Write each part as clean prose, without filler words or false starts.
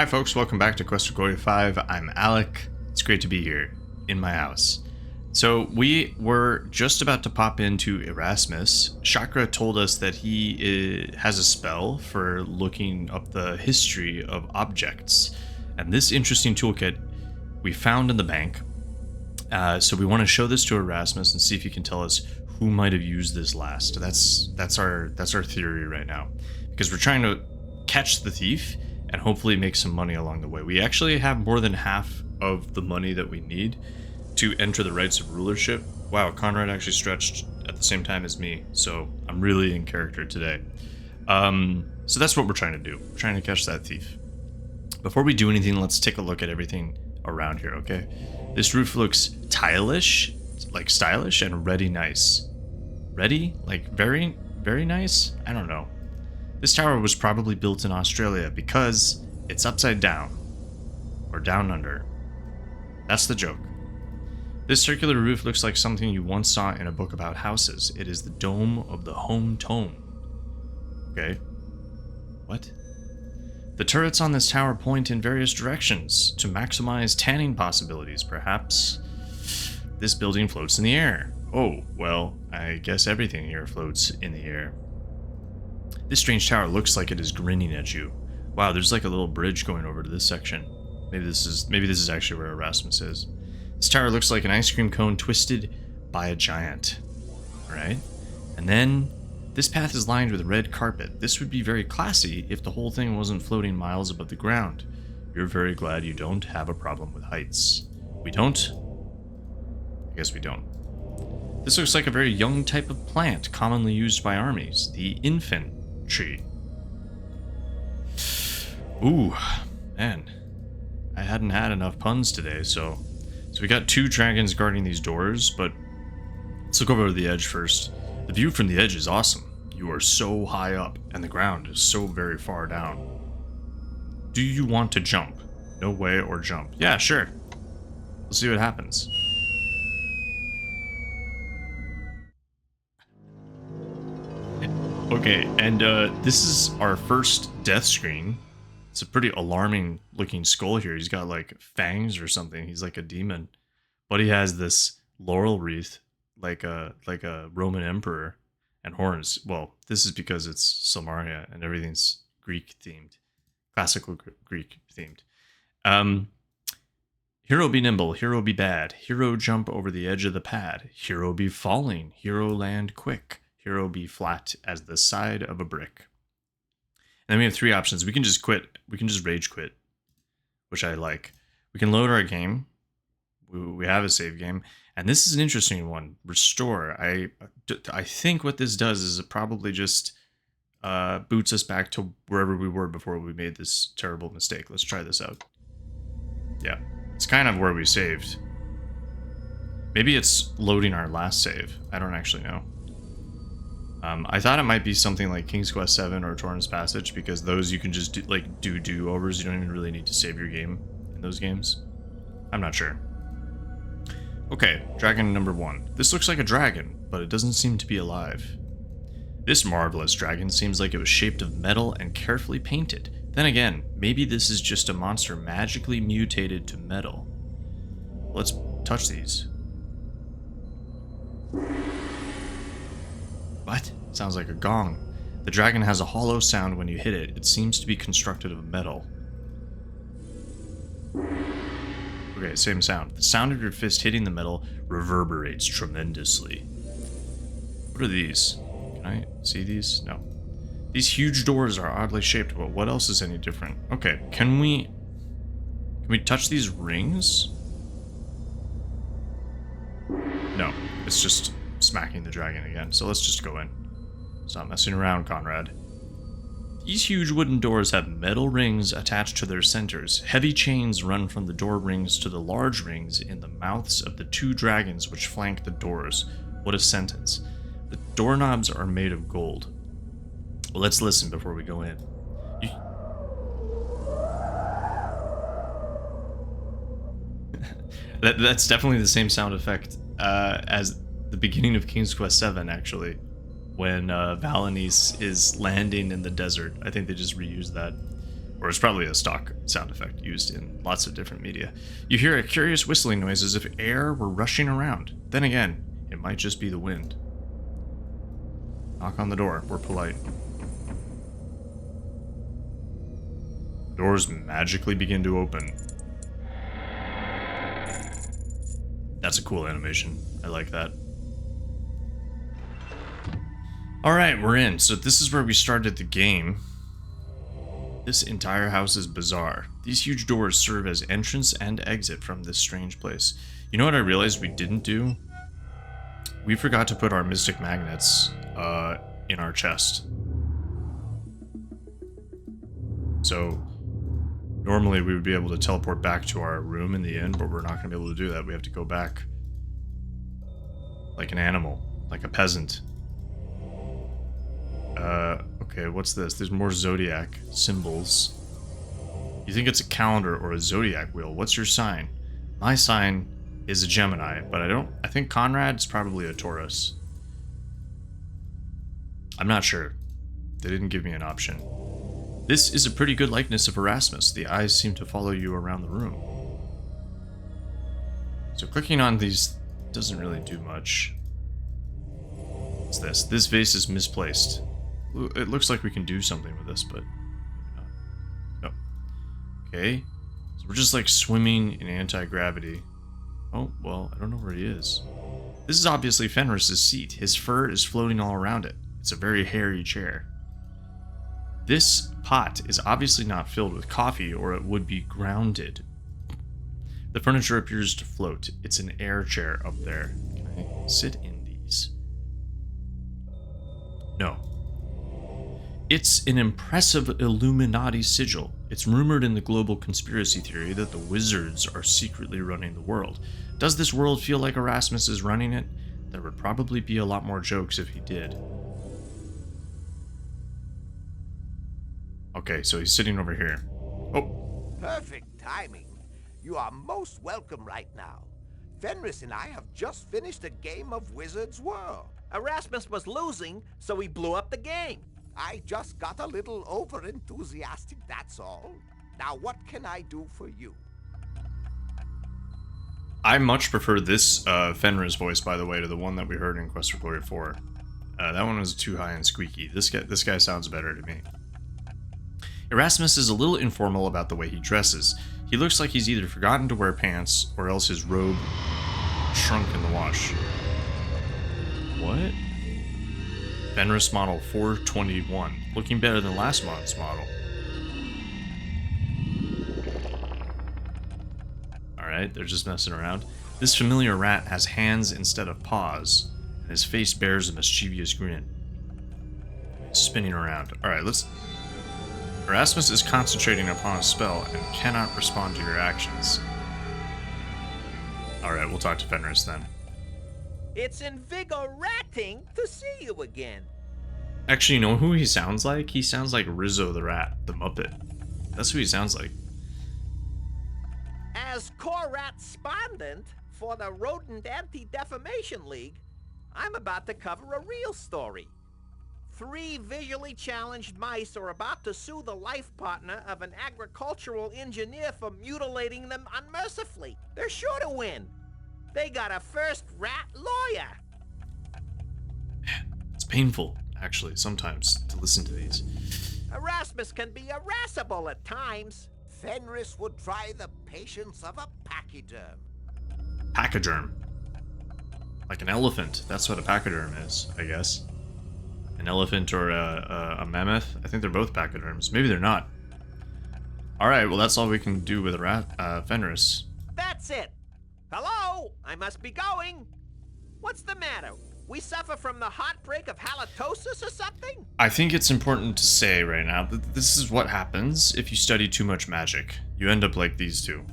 Hi folks, welcome back to Quest for Glory 5. I'm Alec. It's great to be here in my house. So we were just about to pop into Erasmus. Chakra told us that he has a spell for looking up the history of objects. And this interesting toolkit we found in the bank. So we want to show this to Erasmus and see if he can tell us who might have used this last. That's our theory right now. Because we're trying to catch the thief and hopefully make some money along the way. We actually have more than half of the money that we need to enter the rights of rulership. Wow, Conrad actually stretched at the same time as me, so I'm really in character today. So that's what we're trying to do. We're trying to catch that thief. Before we do anything, let's take a look at everything around here, okay? This roof looks tile-ish, like stylish, and ready nice. Ready? Like very, very nice? I don't know. This tower was probably built in Australia because it's upside down. Or down under. That's the joke. This circular roof looks like something you once saw in a book about houses. It is the dome of the home tome. Okay. What? The turrets on this tower point in various directions to maximize tanning possibilities, perhaps. This building floats in the air. Oh, well, I guess everything here floats in the air. This strange tower looks like it is grinning at you. Wow, there's like a little bridge going over to this section. Maybe this is actually where Erasmus is. This tower looks like an ice cream cone twisted by a giant. Alright? And then this path is lined with red carpet. This would be very classy if the whole thing wasn't floating miles above the ground. You're very glad you don't have a problem with heights. We don't? I guess we don't. This looks like a very young type of plant commonly used by armies. The infant tree. Ooh, man. I hadn't had enough puns today, so we got two dragons guarding these doors, but let's look over to the edge first. The view from the edge is awesome. You are so high up, and the ground is so very far down. Do you want to jump? No way or jump. Yeah, sure. We'll see what happens. Okay, and this is our first death screen. It's a pretty alarming looking skull here. He's got like fangs or something. He's like a demon. But he has this laurel wreath like a Roman emperor and horns. Well, this is because it's Silmarian and everything's Greek themed. Classical Greek themed. Hero be nimble, hero be bad. Hero jump over the edge of the pad. Hero be falling, hero land quick. Hero be flat as the side of a brick. And then we have three options. We can just quit. We can just rage quit, which I like. We can load our game. We have a save game. And this is an interesting one. Restore. I think what this does is it probably just boots us back to wherever we were before we made this terrible mistake. Let's try this out. Yeah, it's kind of where we saved. Maybe it's loading our last save. I don't actually know. I thought it might be something like King's Quest 7 or Torrens Passage, because those you can just do do-overs. You don't even really need to save your game in those games. I'm not sure. Okay, dragon number 1. This looks like a dragon, but it doesn't seem to be alive. This marvelous dragon seems like it was shaped of metal and carefully painted. Then again, maybe this is just a monster magically mutated to metal. Let's touch these. What? Sounds like a gong. The dragon has a hollow sound when you hit it. It seems to be constructed of metal. Okay, same sound. The sound of your fist hitting the metal reverberates tremendously. What are these? Can I see these? No. These huge doors are oddly shaped, but what else is any different? Okay, can we touch these rings? No, it's just smacking the dragon again, so let's just go in. Stop messing around, Conrad. These huge wooden doors have metal rings attached to their centers. Heavy chains run from the door rings to the large rings in the mouths of the two dragons which flank the doors. What a sentence. The doorknobs are made of gold. Well, let's listen before we go in. That's definitely the same sound effect as the beginning of King's Quest 7, actually, when Valenice is landing in the desert. I think they just reused that. Or it's probably a stock sound effect used in lots of different media. You hear a curious whistling noise as if air were rushing around. Then again, it might just be the wind. Knock on the door. We're polite. Doors magically begin to open. That's a cool animation. I like that. Alright, we're in. So this is where we started the game. This entire house is bizarre. These huge doors serve as entrance and exit from this strange place. You know what I realized we didn't do? We forgot to put our mystic magnets in our chest. So normally we would be able to teleport back to our room in the inn, but we're not going to be able to do that. We have to go back like an animal, like a peasant. Okay, what's this? There's more zodiac symbols. You think it's a calendar or a zodiac wheel? What's your sign? My sign is a Gemini, but I think Conrad's probably a Taurus. I'm not sure. They didn't give me an option. This is a pretty good likeness of Erasmus. The eyes seem to follow you around the room. So clicking on these doesn't really do much. What's this? This vase is misplaced. It looks like we can do something with this, but maybe not. No. Okay. So we're just like swimming in anti-gravity. Oh, well, I don't know where he is. This is obviously Fenris's seat. His fur is floating all around it. It's a very hairy chair. This pot is obviously not filled with coffee, or it would be grounded. The furniture appears to float. It's an air chair up there. Can I sit in these? No. It's an impressive Illuminati sigil. It's rumored in the global conspiracy theory that the wizards are secretly running the world. Does this world feel like Erasmus is running it? There would probably be a lot more jokes if he did. Okay, so he's sitting over here. Oh. Perfect timing. You are most welcome right now. Fenris and I have just finished a game of Wizard's World. Erasmus was losing, so he blew up the game. I just got a little over-enthusiastic, that's all. Now what can I do for you? I much prefer this Fenris voice, by the way, to the one that we heard in Quest for Glory 4. That one was too high and squeaky. This guy sounds better to me. Erasmus is a little informal about the way he dresses. He looks like he's either forgotten to wear pants, or else his robe shrunk in the wash. What? Fenris model 421. Looking better than last month's model. Alright, they're just messing around. This familiar rat has hands instead of paws, and his face bears a mischievous grin. He's spinning around. Alright, let's... Erasmus is concentrating upon a spell and cannot respond to your actions. Alright, we'll talk to Fenris then. It's invigorating to see you again. Actually, you know who he sounds like? He sounds like Rizzo the Rat, the Muppet. That's who he sounds like. As correspondent for the Rodent Anti-Defamation League, I'm about to cover a real story. 3 visually challenged mice are about to sue the life partner of an agricultural engineer for mutilating them unmercifully. They're sure to win. They got a first rat lawyer. It's painful, actually, sometimes, to listen to these. Erasmus can be irascible at times. Fenris would try the patience of a pachyderm. Pachyderm. Like an elephant. That's what a pachyderm is, I guess. An elephant or a mammoth. I think they're both pachyderms. Maybe they're not. Alright, well that's all we can do with Fenris. That's it. Hello? I must be going. What's the matter? We suffer from the heartbreak of halitosis or something? I think it's important to say right now that this is what happens if you study too much magic. You end up like these two.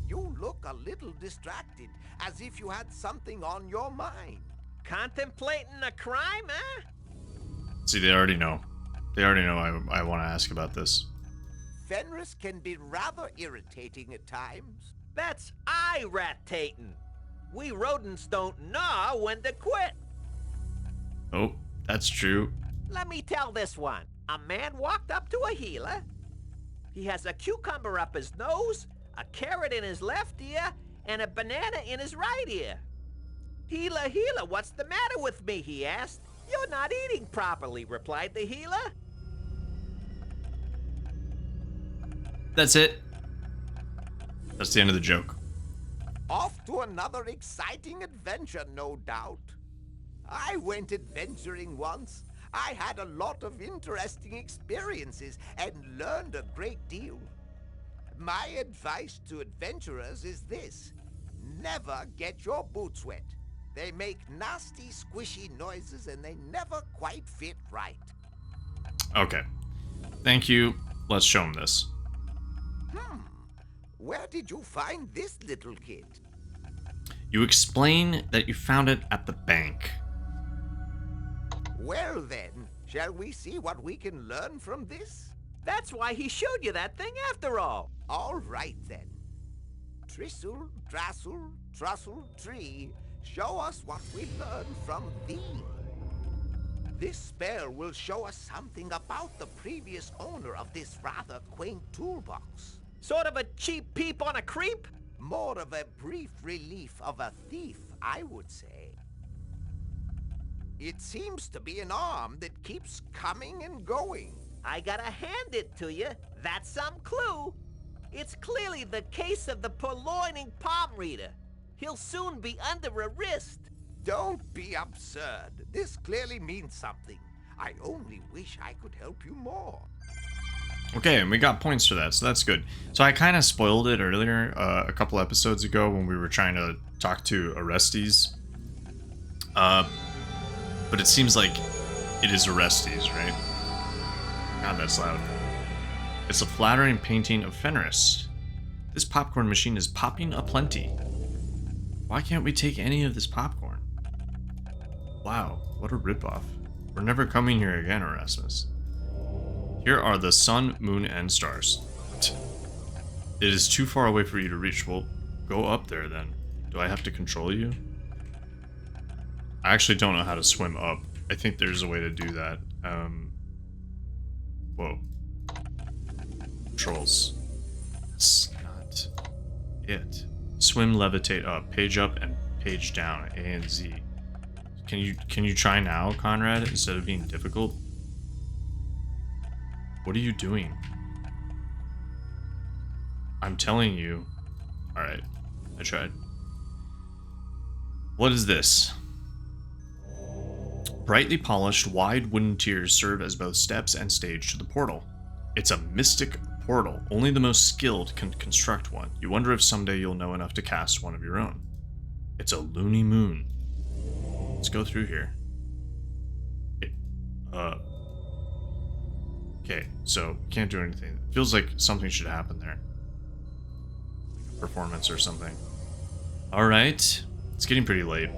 You look a little distracted, as if you had something on your mind. Contemplating a crime, eh? See, they already know. They already know I want to ask about this. Fenris can be rather irritating at times. That's irritating. We rodents don't know when to quit. Oh, that's true. Let me tell this one. A man walked up to a healer. He has a cucumber up his nose, a carrot in his left ear, and a banana in his right ear. Healer, healer, what's the matter with me, he asked. You're not eating properly, replied the healer. That's it. That's the end of the joke. Off to another exciting adventure, no doubt. I went adventuring once. I had a lot of interesting experiences and learned a great deal. My advice to adventurers is this: never get your boots wet. They make nasty, squishy noises and they never quite fit right. Okay. Thank you. Let's show him this. Where did you find this little kid? You explain that you found it at the bank. Well then, shall we see what we can learn from this? That's why he showed you that thing after all. All right then. Tristle, drassle, trussle, tree, show us what we learn from thee. This spell will show us something about the previous owner of this rather quaint toolbox. Sort of a cheap peep on a creep? More of a brief relief of a thief, I would say. It seems to be an arm that keeps coming and going. I gotta hand it to you. That's some clue. It's clearly the case of the purloining palm reader. He'll soon be under arrest. Don't be absurd. This clearly means something. I only wish I could help you more. Okay, and we got points for that, so that's good. So I kind of spoiled it earlier, a couple episodes ago when we were trying to talk to Orestes. But it seems like it is Orestes, right? God, that's loud. It's a flattering painting of Fenris. This popcorn machine is popping aplenty. Why can't we take any of this popcorn? Wow, what a ripoff. We're never coming here again, Erasmus. Here are the sun, moon, and stars. It is too far away for you to reach. Well, go up there then. Do I have to control you? I actually don't know how to swim up. I think there's a way to do that. Whoa. Controls. That's not it. Swim, levitate up, and page down. A and Z. Can you try now, Conrad, instead of being difficult? What are you doing? I'm telling you. Alright, I tried. What is this? Brightly polished, wide wooden tiers serve as both steps and stage to the portal. It's a mystic portal. Only the most skilled can construct one. You wonder if someday you'll know enough to cast one of your own. It's a loony moon. Let's go through here. Okay, so can't do anything. Feels like something should happen there. Performance or something. Alright. It's getting pretty late.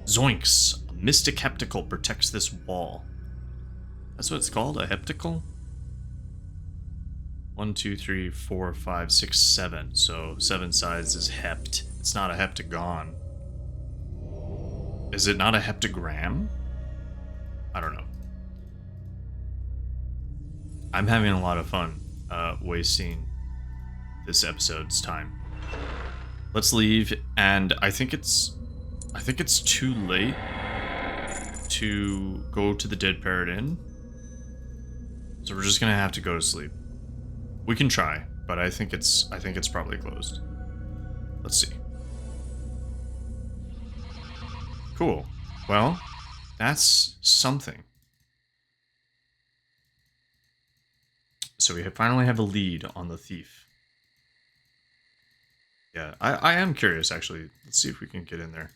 Zoinks! A mystic heptacle protects this wall. That's what it's called? A heptacle? 1, 2, 3, 4, 5, 6, 7. So 7 sides is hept. It's not a heptagon. Is it not a heptagram? I don't know. I'm having a lot of fun wasting this episode's time. Let's leave, and I think it's too late to go to the Dead Parrot Inn. So we're just gonna have to go to sleep. We can try, but I think it's probably closed. Let's see. Cool. Well, that's something. So we finally have a lead on the thief. Yeah, I am curious, actually. Let's see if we can get in there.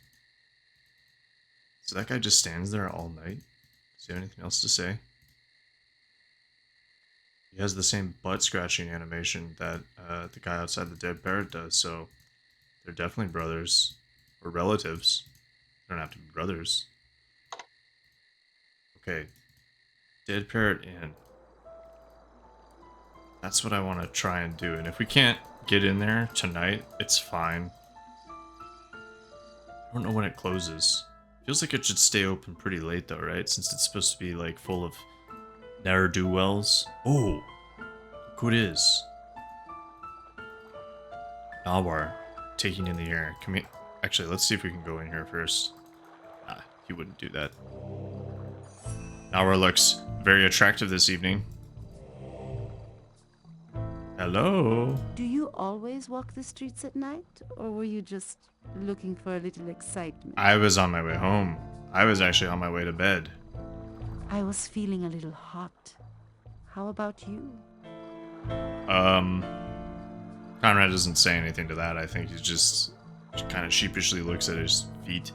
So that guy just stands there all night? Does he have anything else to say? He has the same butt-scratching animation that the guy outside the Dead Parrot does, so they're definitely brothers. Or relatives. They don't have to be brothers. Okay. Dead Parrot Inn. That's what I want to try and do. And if we can't get in there tonight, it's fine. I don't know when it closes. Feels like it should stay open pretty late though, right? Since it's supposed to be like full of Ne'er-do-wells. Oh, good is. Nawar, taking in the air. Can we... Actually, let's see if we can go in here first. Ah, he wouldn't do that. Nawar looks very attractive this evening. Hello? Do you always walk the streets at night, or were you just looking for a little excitement? I was on my way home. I was actually on my way to bed. I was feeling a little hot. How about you? Conrad doesn't say anything to that. I think he just kind of sheepishly looks at his feet.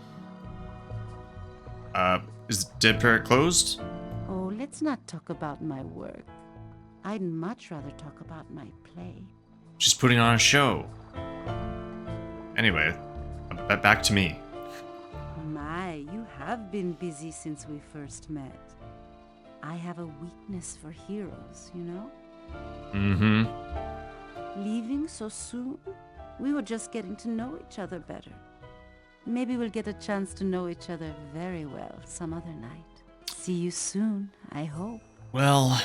Is Dead Parrot closed? Oh, let's not talk about my work. I'd much rather talk about my play. She's putting on a show. Anyway, back to me. My, you have been busy since we first met. I have a weakness for heroes, you know? Mm-hmm. Leaving so soon? We were just getting to know each other better. Maybe we'll get a chance to know each other very well some other night. See you soon, I hope. Well,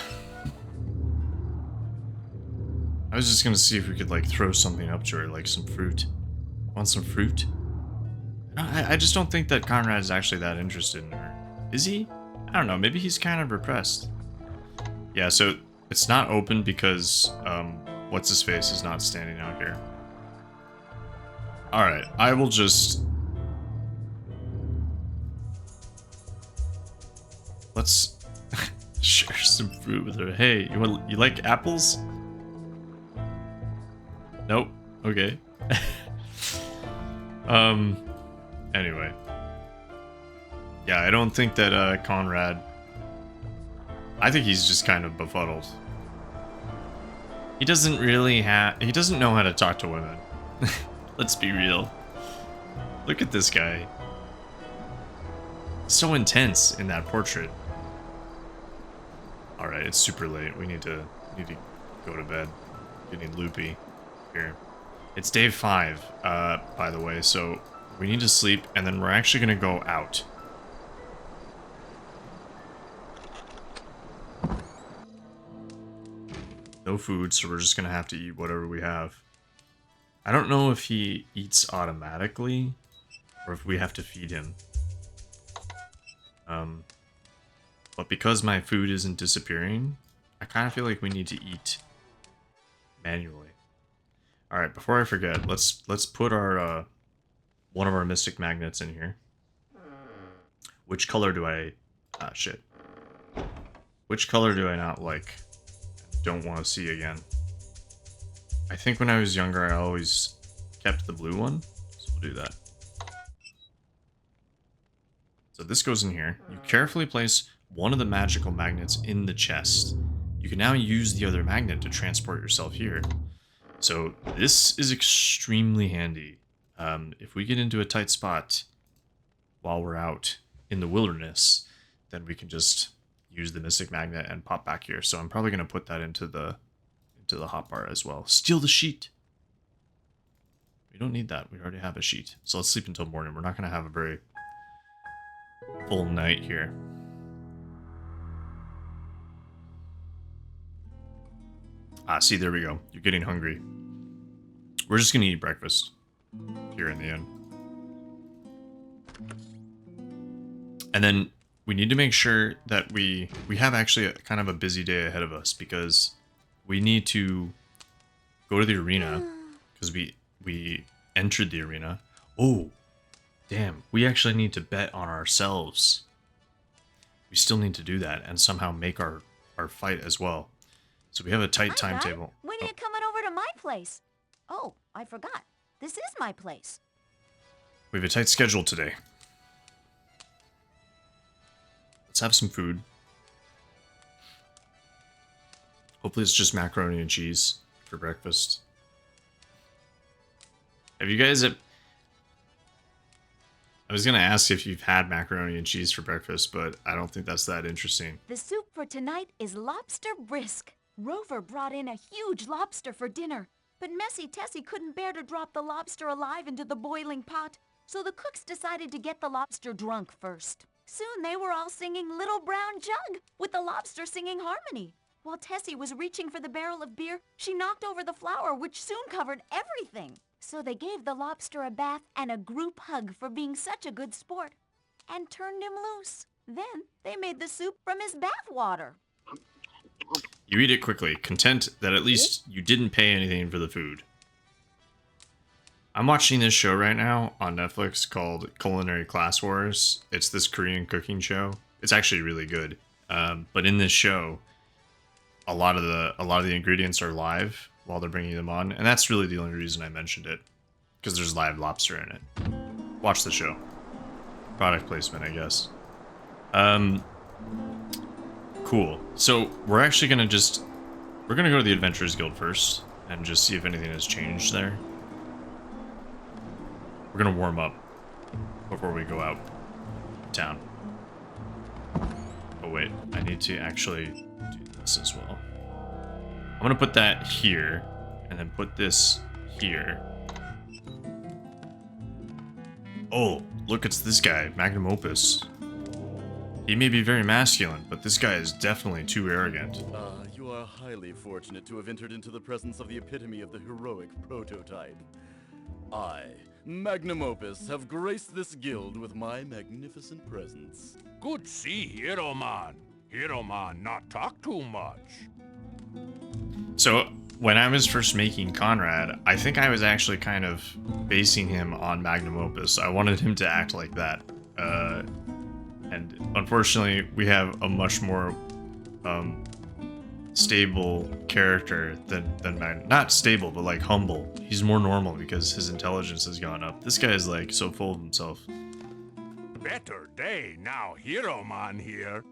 I was just gonna see if we could, like, throw something up to her, like some fruit. Want some fruit? I just don't think that Conrad is actually that interested in her. Is he? I don't know, maybe he's kind of repressed. Yeah, so it's not open because, what's-his-face is not standing out here. Alright, I will just... Let's share some fruit with her. Hey, you like apples? Nope. Okay. Anyway. Yeah, I don't think that, Conrad... I think he's just kind of befuddled. He doesn't really he doesn't know how to talk to women. Let's be real. Look at this guy. So intense in that portrait. Alright, it's super late. We need to go to bed. Getting loopy here. It's day 5, by the way, so we need to sleep, and then we're actually gonna go out. No food, so we're just gonna have to eat whatever we have. I don't know if he eats automatically, or if we have to feed him. But because my food isn't disappearing, I kind of feel like we need to eat manually. Alright, before I forget, let's put our, one of our mystic magnets in here. Which color do I... Ah, shit. Which color do I not like? Don't want to see again. I think when I was younger, I always kept the blue one, so we'll do that. So this goes in here. You carefully place one of the magical magnets in the chest. You can now use the other magnet to transport yourself here. So this is extremely handy. If we get into a tight spot while we're out in the wilderness, then we can just use the mystic magnet and pop back here. So I'm probably going to put that into the hotbar as well. Steal the sheet. We don't need that. We already have a sheet. So let's sleep until morning. We're not going to have a very full night here. Ah, see, there we go. You're getting hungry. We're just going to eat breakfast here in the end. And then we need to make sure that we have actually kind of a busy day ahead of us, because we need to go to the arena, because we entered the arena. Oh, damn. We actually need to bet on ourselves. We still need to do that and somehow make our fight as well. So we have a tight timetable. When are you coming over to my place? Oh, I forgot. This is my place. We have a tight schedule today. Let's have some food. Hopefully it's just macaroni and cheese for breakfast. Have you guys... I was going to ask if you've had macaroni and cheese for breakfast, but I don't think that's that interesting. The soup for tonight is lobster brisk. Rover brought in a huge lobster for dinner, but Messy Tessie couldn't bear to drop the lobster alive into the boiling pot, so the cooks decided to get the lobster drunk first. Soon they were all singing Little Brown Jug, with the lobster singing harmony. While Tessie was reaching for the barrel of beer, she knocked over the flour, which soon covered everything. So they gave the lobster a bath and a group hug for being such a good sport, and turned him loose. Then they made the soup from his bath water. You eat it quickly, content that at least you didn't pay anything for the food. I'm watching this show right now on Netflix called Culinary Class Wars. It's this Korean cooking show. It's actually really good. But in this show, a lot of the ingredients are live while they're bringing them on, and that's really the only reason I mentioned it, because there's live lobster in it. Watch the show. Product placement, I guess. Cool. So we're actually gonna go to the Adventurers Guild first and just see if anything has changed there. We're gonna warm up before we go out of town. Oh wait, I need to actually do this as well. I'm gonna put that here, and then put this here. Oh, look, it's this guy, Magnum Opus. He may be very masculine, but this guy is definitely too arrogant. You are highly fortunate to have entered into the presence of the epitome of the heroic prototype. I, Magnum Opus, have graced this guild with my magnificent presence. Good see, Hero Man. Hero Man not talk too much. So, when I was first making Conrad, I think I was actually kind of basing him on Magnum Opus. I wanted him to act like that. And unfortunately, we have a much more stable character than Magnum. Not stable, but like humble. He's more normal because his intelligence has gone up. This guy is like so full of himself. Better day now, Hero Man here.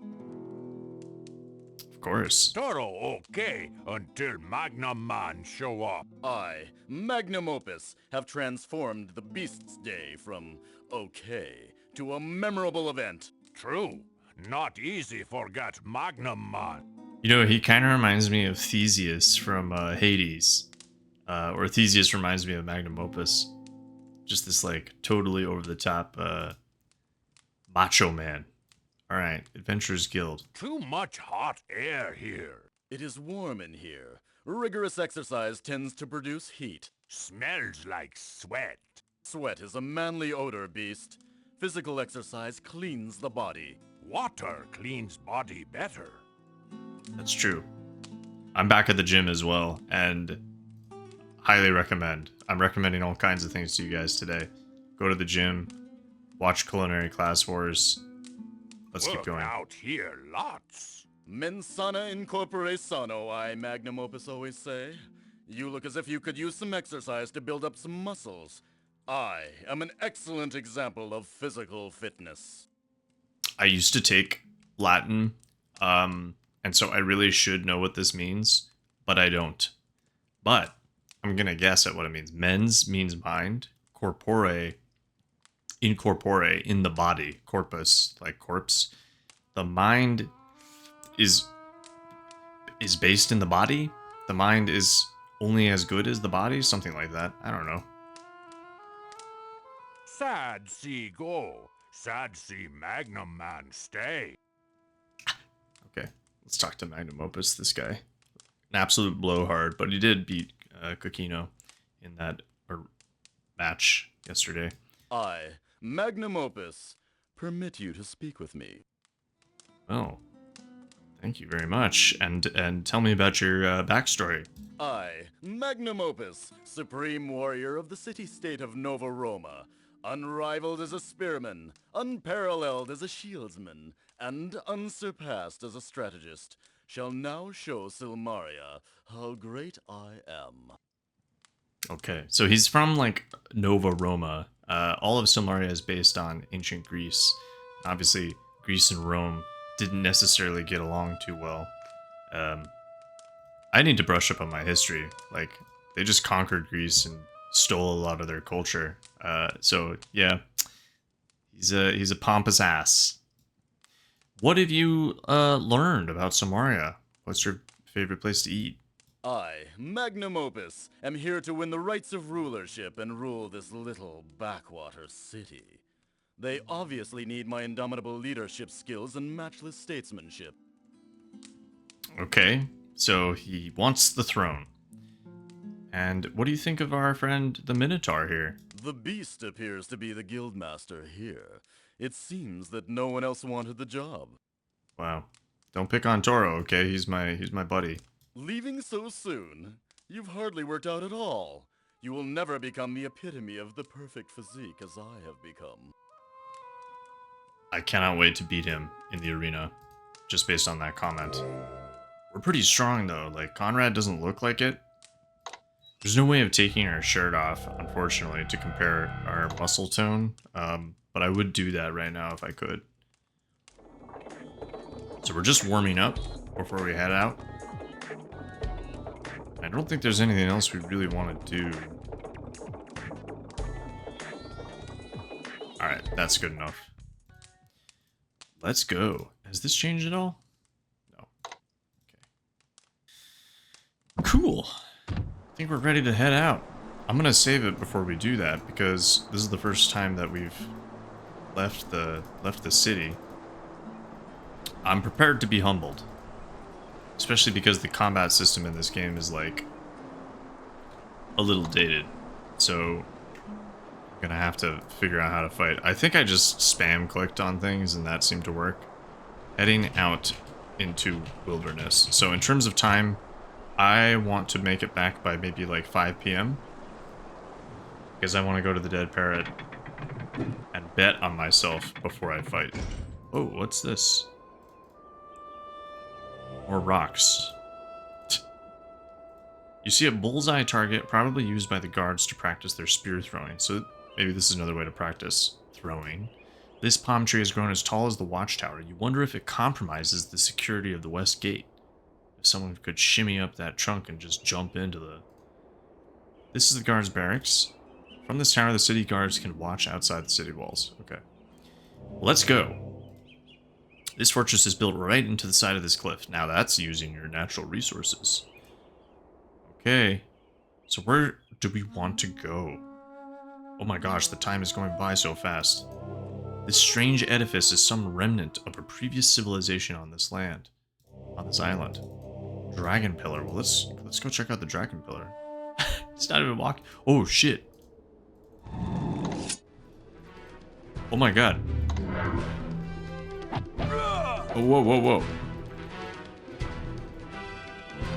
Of course. Toro okay until Magnum Man show up. I, Magnum Opus, have transformed the Beast's Day from okay to a memorable event. True. Not easy forget Magnum Man. You know, he kind of reminds me of Theseus from Hades. Or Theseus reminds me of Magnum Opus. Just this, like, totally over-the-top macho man. Alright, Adventurers Guild. Too much hot air here. It is warm in here. Rigorous exercise tends to produce heat. Smells like sweat. Sweat is a manly odor, Beast. Physical exercise cleans the body. Water cleans body better. That's true. I'm back at the gym as well, and highly recommend. I'm recommending all kinds of things to you guys today. Go to the gym, watch Culinary Class Wars. Let's keep going. Out here lots. Mens sana in corpore sano, I Magnum Opus always say. You look as if you could use some exercise to build up some muscles. I am an excellent example of physical fitness. I used to take Latin, and so I really should know what this means, but I don't. But I'm gonna guess at what it means. Mens means mind. Corpore, in corpore, in the body. Corpus, like corpse. The mind is based in the body. The mind is only as good as the body. Something like that. I don't know. Sad see go. Sad see Magnum Man stay. Okay, let's talk to Magnum Opus, this guy. An absolute blowhard, but he did beat Coquino in that match yesterday. I, Magnum Opus, permit you to speak with me. Oh, thank you very much. And tell me about your backstory. I, Magnum Opus, supreme warrior of the city-state of Nova Roma, unrivaled as a spearman, unparalleled as a shieldsman, and unsurpassed as a strategist, shall now show Silmaria how great I am. Okay, so he's from, like, Nova Roma. All of Silmaria is based on ancient Greece. Obviously, Greece and Rome didn't necessarily get along too well. I need to brush up on my history. Like, they just conquered Greece and stole a lot of their culture. So, yeah, he's a pompous ass. What have you learned about Silmaria? What's your favorite place to eat? I, Magnum Opus, am here to win the rights of rulership and rule this little backwater city. They obviously need my indomitable leadership skills and matchless statesmanship. Okay, so he wants the throne. And what do you think of our friend the Minotaur here? The beast appears to be the guildmaster here. It seems that no one else wanted the job. Wow. Don't pick on Toro, okay? He's my buddy. Leaving so soon? You've hardly worked out at all. You will never become the epitome of the perfect physique as I have become. I cannot wait to beat him in the arena, just based on that comment. We're pretty strong though, like Conrad doesn't look like it. There's no way of taking our shirt off, unfortunately, to compare our muscle tone, but I would do that right now if I could. So we're just warming up before we head out. I don't think there's anything else we really want to do. Alright, that's good enough. Let's go. Has this changed at all? No. Okay. Cool. I think we're ready to head out. I'm gonna save it before we do that because this is the first time that we've left the city. I'm prepared to be humbled, especially because the combat system in this game is like a little dated. So I'm gonna have to figure out how to fight. I think I just spam clicked on things and that seemed to work. Heading out into wilderness. So in terms of time, I want to make it back by maybe like 5 p.m. because I want to go to the Dead Parrot and bet on myself before I fight. Oh, what's this? More rocks. You see a bullseye target probably used by the guards to practice their spear throwing. So maybe this is another way to practice throwing. This palm tree has grown as tall as the watchtower. You wonder if it compromises the security of the west gate. If someone could shimmy up that trunk and just jump into the... This is the guards' barracks. From this tower, the city guards can watch outside the city walls. Okay. Let's go. This fortress is built right into the side of this cliff. Now that's using your natural resources. Okay. So where do we want to go? Oh my gosh, the time is going by so fast. This strange edifice is some remnant of a previous civilization on this land. On this island. Dragon Pillar. Well, let's go check out the Dragon Pillar. It's not even walking. Oh shit. Oh my god. Oh, whoa, whoa, whoa.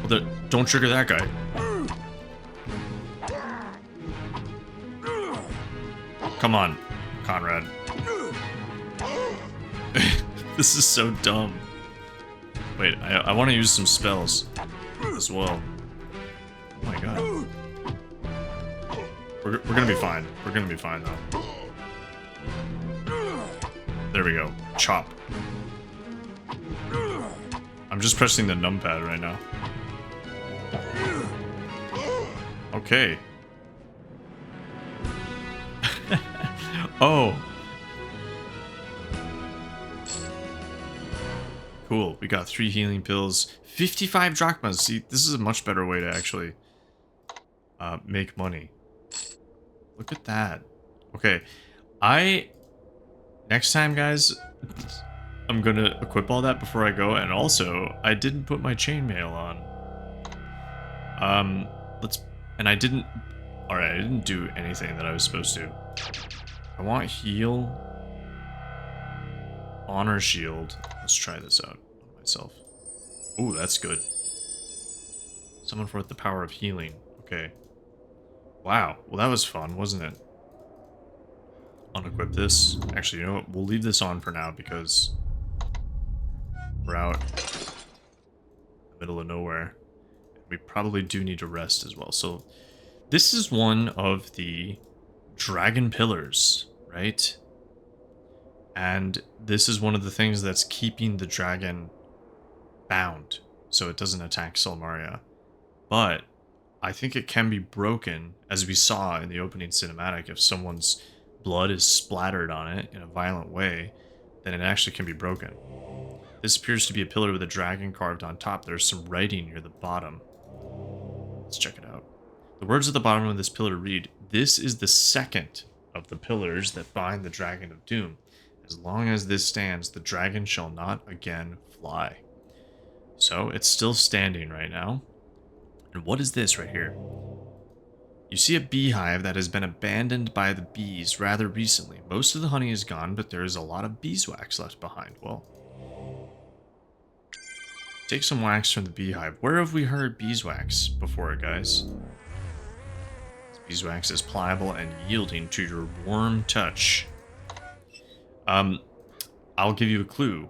Well, don't trigger that guy. Come on, Conrad. This is so dumb. Wait, I want to use some spells as well. Oh my god. We're gonna be fine. We're gonna be fine though. There we go. Chop. I'm just pressing the numpad right now. Okay. Oh. Cool. We got 3 healing pills. 55 drachmas. See, this is a much better way to actually make money. Look at that. Okay. Next time, guys, I'm gonna equip all that before I go, and also, I didn't put my chainmail on. I didn't do anything that I was supposed to. I want heal, honor shield. Let's try this out on myself. Ooh, that's good. Summon forth the power of healing. Okay. Wow. Well, that was fun, wasn't it? Unequip this. Actually, you know what? We'll leave this on for now because we're out in the middle of nowhere. We probably do need to rest as well. So this is one of the dragon pillars, right? And this is one of the things that's keeping the dragon bound so it doesn't attack Silmaria. But I think it can be broken, as we saw in the opening cinematic. If someone's blood is splattered on it in a violent way, then it actually can be broken. This appears to be a pillar with a dragon carved on top. There's some writing near the bottom. Let's check it out. The words at the bottom of this pillar read, "This is the second of the pillars that bind the Dragon of Doom. As long as this stands, the dragon shall not again fly. So it's still standing right now. And what is this right here? You see a beehive that has been abandoned by the bees rather recently. Most of the honey is gone, but there is a lot of beeswax left behind. Well, take some wax from the beehive. Where have we heard beeswax before, guys? Beeswax is pliable and yielding to your warm touch. I'll give you a clue.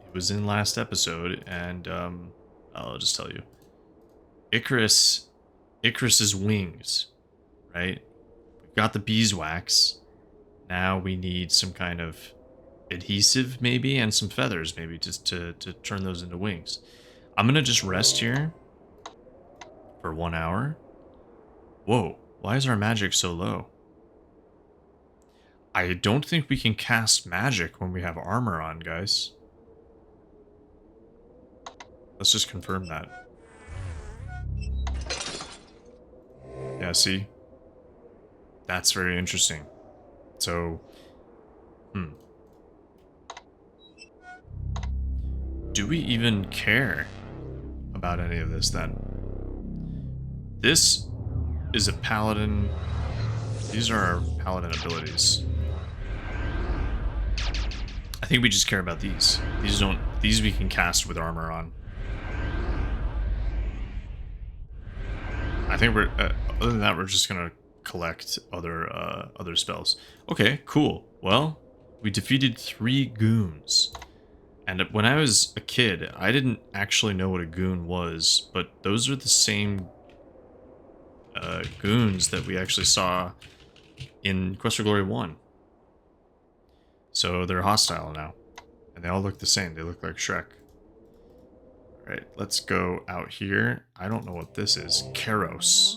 It was in last episode, and I'll just tell you. Icarus's wings, right? We've got the beeswax. Now we need some kind of adhesive, maybe, and some feathers, maybe, just to turn those into wings. I'm gonna just rest here for 1 hour. Whoa, why is our magic so low? I don't think we can cast magic when we have armor on, guys. Let's just confirm that. Yeah, see? That's very interesting. So, do we even care about any of this then? This is a paladin. These are our paladin abilities. I think we just care about these. These we can cast with armor on. I think we're other than that, we're just gonna collect other spells. Okay, cool. Well, we defeated 3 goons. And when I was a kid, I didn't actually know what a goon was, but those are the same goons that we actually saw in Quest for Glory 1. So they're hostile now. And they all look the same. They look like Shrek. Alright, let's go out here. I don't know what this is. Karos.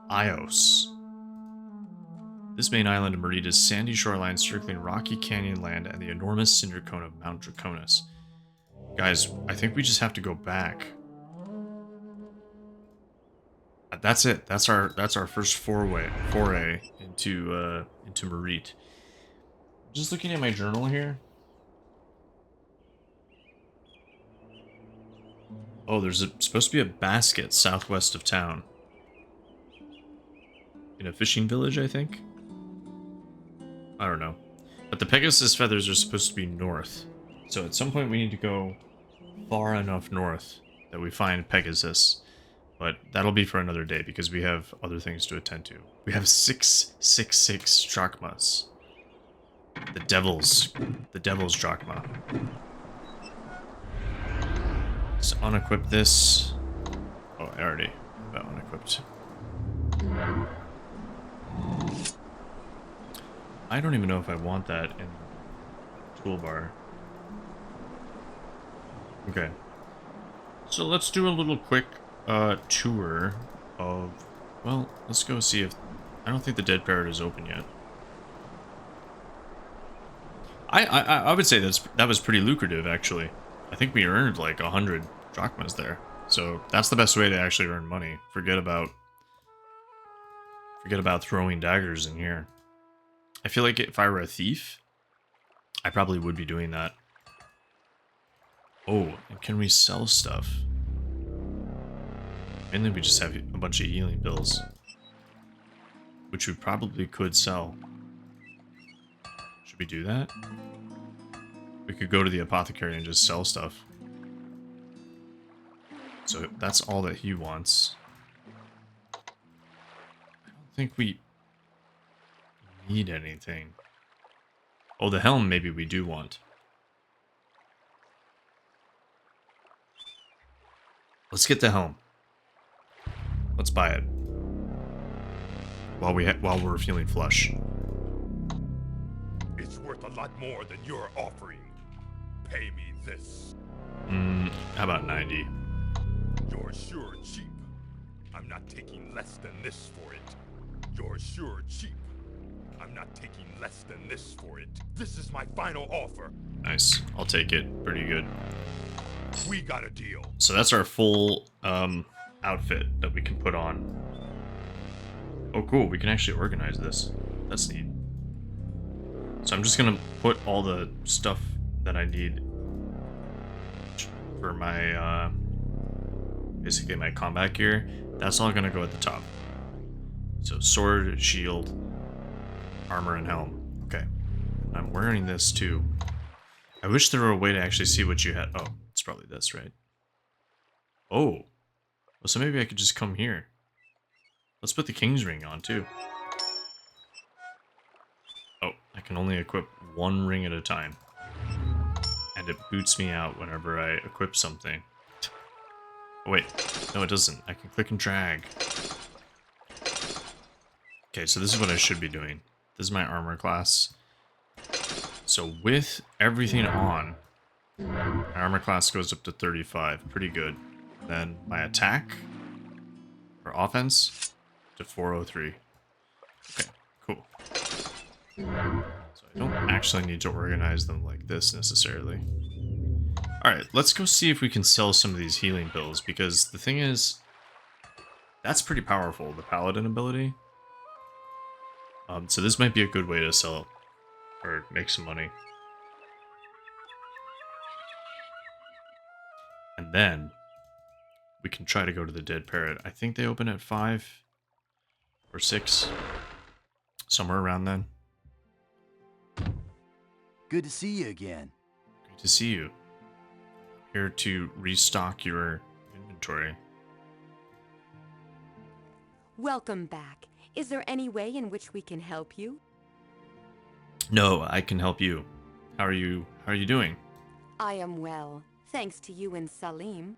Ios. This main island of Merita's sandy shoreline circling rocky canyon land and the enormous cinder cone of Mount Draconis. Guys, I think we just have to go back. That's it. That's our first foray into Merit. Just looking at my journal here. Oh, there's supposed to be a basket southwest of town. In a fishing village, I think? I don't know. But the Pegasus feathers are supposed to be north. So at some point we need to go far enough north that we find Pegasus. But that'll be for another day because we have other things to attend to. We have 666 drachmas. The devil's drachma. Let's unequip this. Oh, I already have that unequipped. I don't even know if I want that in the toolbar. Okay. So let's do a little quick tour of... Well, let's go see if... I don't think the Dead Parrot is open yet. I would say that was pretty lucrative, actually. I think we earned like 100 drachmas there. So that's the best way to actually earn money. Forget about throwing daggers in here. I feel like if I were a thief, I probably would be doing that. Oh, and can we sell stuff? And then we just have a bunch of healing pills, which we probably could sell. Should we do that? We could go to the apothecary and just sell stuff. So that's all that he wants. I don't think we need anything. Oh, the helm maybe we do want. Let's get the helm. Let's buy it. While we're feeling flush. It's worth a lot more than you're offering. Pay me this. How about 90? You're sure cheap. I'm not taking less than this for it. You're sure cheap. I'm not taking less than this for it. This is my final offer. Nice. I'll take it. Pretty good. We got a deal. So that's our full outfit that we can put on. Oh, cool. We can actually organize this. That's neat. So I'm just gonna put all the stuff that I need for my, basically my combat gear. That's all gonna go at the top. So sword, shield, armor, and helm. Okay. I'm wearing this too. I wish there were a way to actually see what you had. Oh, it's probably this, right? Oh. Well, so maybe I could just come here. Let's put the king's ring on too. Oh, I can only equip one ring at a time. And it boots me out whenever I equip something. Oh, wait. No, it doesn't. I can click and drag. Okay, so this is what I should be doing. This is my armor class. So with everything on, my armor class goes up to 35. Pretty good. Then my attack, or offense, to 403. Okay, cool. So I don't actually need to organize them like this necessarily. Alright, let's go see if we can sell some of these healing pills, because the thing is, that's pretty powerful, the paladin ability. So this might be a good way to sell or make some money. And then we can try to go to the Dead Parrot. I think they open at 5 or 6, somewhere around then. Good to see you again. Good to see you. Here to restock your inventory. Welcome back. Is there any way in which we can help you? No, I can help you. How are you doing? I am well, thanks to you and Salim.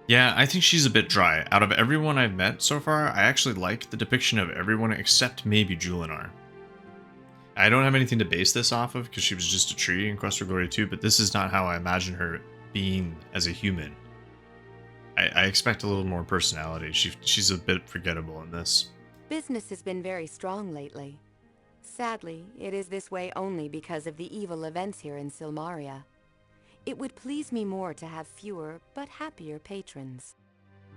Yeah, I think she's a bit dry. Out of everyone I've met so far, I actually like the depiction of everyone except maybe Julinar. I don't have anything to base this off of because she was just a tree in Quest for Glory 2, but this is not how I imagine her being as a human. I expect a little more personality. She's a bit forgettable in this. Business has been very strong lately. Sadly, it is this way only because of the evil events here in Silmaria. It would please me more to have fewer, but happier patrons.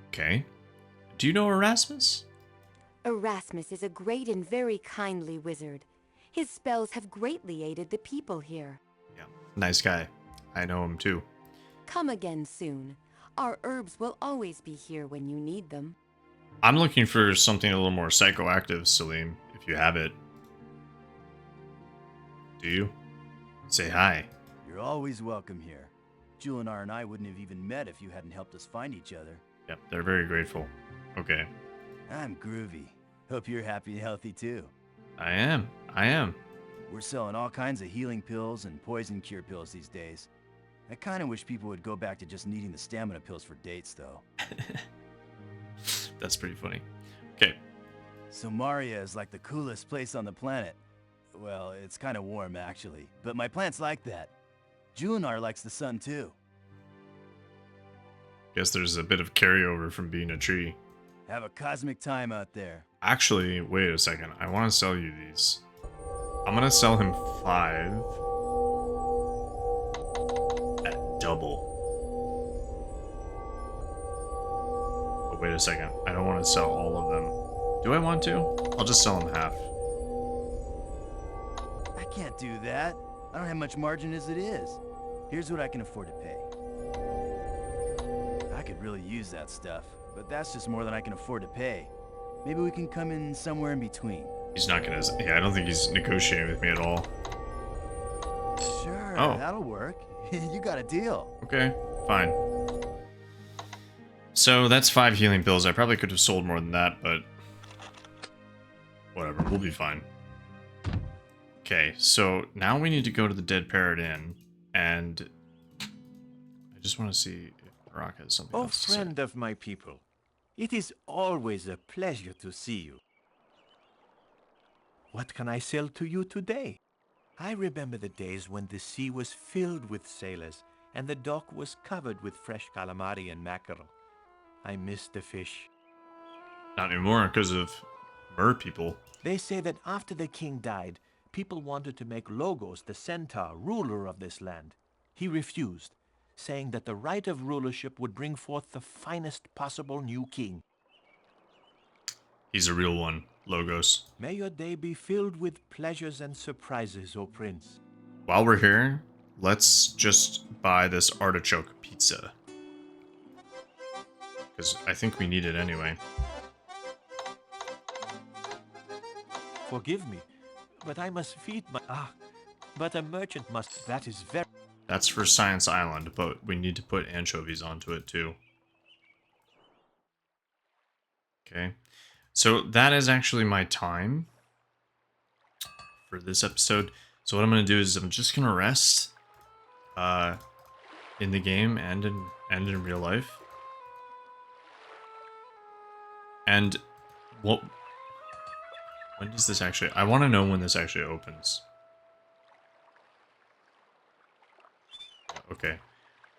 Okay. Do you know Erasmus? Erasmus is a great and very kindly wizard. His spells have greatly aided the people here. Yeah, nice guy. I know him too. Come again soon. Our herbs will always be here when you need them. I'm looking for something a little more psychoactive, Salim, if you have it. Do you? Say hi. You're always welcome here. Julinar and I wouldn't have even met if you hadn't helped us find each other. Yep, they're very grateful. Okay. I'm groovy. Hope you're happy and healthy too. I am. We're selling all kinds of healing pills and poison cure pills these days. I kind of wish people would go back to just needing the stamina pills for dates, though. That's pretty funny. Okay. Silmaria is like the coolest place on the planet. Well, it's kind of warm, actually, but my plants like that. Julinar likes the sun, too. Guess there's a bit of carryover from being a tree. Have a cosmic time out there. Actually, wait a second. I want to sell you these. I'm going to sell him 5 at double. But wait a second. I don't want to sell all of them. Do I want to? I'll just sell them half. I can't do that. I don't have much margin as it is. Here's what I can afford to pay. I could really use that stuff, but that's just more than I can afford to pay. Maybe we can come in somewhere in between. He's not gonna... Yeah, I don't think he's negotiating with me at all. Sure, Oh. that'll work. You got a deal. Okay, fine. So that's 5 healing pills. I probably could have sold more than that, but... whatever, we'll be fine. Okay, so now we need to go to the Dead Parrot Inn, and... I just want to see if Rock has something Oh, else to say. friend of my people, it is always a pleasure to see you. What can I sell to you today? I remember the days when the sea was filled with sailors and the dock was covered with fresh calamari and mackerel. I miss the fish. Not anymore, because of mer people. They say that after the king died, people wanted to make Logos the centaur ruler of this land. He refused, saying that the right of rulership would bring forth the finest possible new king. He's a real one. logos. May your day be filled with pleasures and surprises, O Prince. While we're here, let's just buy this artichoke pizza. Because I think we need it anyway. Forgive me, but I must feed my... but a merchant must... That is very... That's for Science Island, but we need to put anchovies onto it too. Okay. So that is actually my time for this episode. So what I'm going to do is I'm just going to rest in the game and in real life. And what... When does this actually... I want to know when this actually opens. Okay.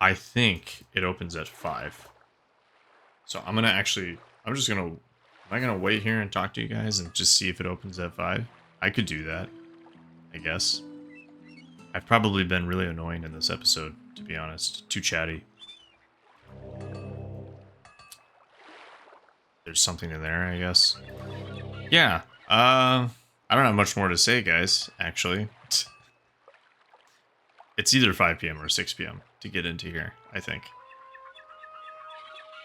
I think it opens at 5. So I'm going to actually... I'm just going to... Am I going to wait here and talk to you guys and just see if it opens at 5? I could do that, I guess. I've probably been really annoying in this episode, to be honest. Too chatty. There's something in there, I guess. Yeah. I don't have much more to say, guys, actually. It's either 5 p.m. or 6 p.m. to get into here, I think.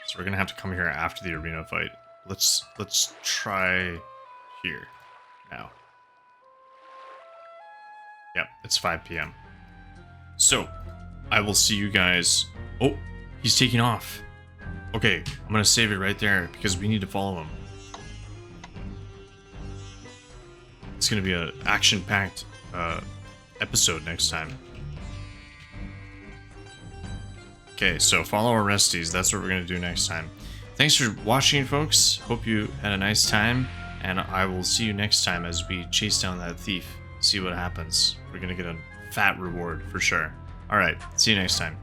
So we're gonna have to come here after the arena fight. Let's try here now. Yep, it's 5 p.m. So, I will see you guys... Oh, he's taking off. Okay, I'm gonna save it right there because we need to follow him. It's gonna be an action-packed episode next time. Okay, so follow our resties. That's what we're gonna do next time. Thanks for watching, folks. Hope you had a nice time, and I will see you next time as we chase down that thief. See what happens. We're gonna get a fat reward for sure. All right, see you next time.